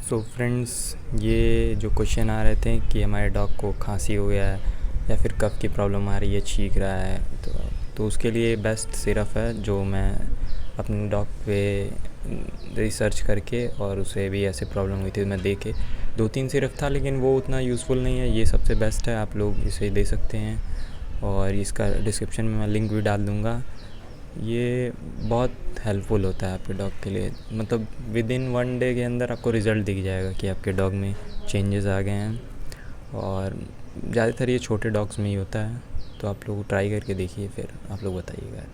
So friends, ये जो question आ रहे थे कि हमारे डॉग को खांसी हो गया है या फिर कफ़ की प्रॉब्लम आ रही है, छींक रहा है, तो उसके लिए बेस्ट सिरप है जो मैं अपने डॉग पे रिसर्च करके, और उसे भी ऐसे प्रॉब्लम हुई थी मैं दे के 2-3 सिरप था, लेकिन वो उतना यूज़फुल नहीं है। ये सबसे बेस्ट है, आप लोग इसे दे सकते हैं और इसका डिस्क्रिप्शन में मैं लिंक भी डाल दूँगा। ये बहुत हेल्पफुल होता है आपके डॉग के लिए, मतलब विदिन 1 डे के अंदर आपको रिज़ल्ट दिख जाएगा कि आपके डॉग में चेंजेस आ गए हैं। और ज़्यादातर ये छोटे डॉग्स में ही होता है, तो आप लोग ट्राई करके देखिए, फिर आप लोग बताइएगा।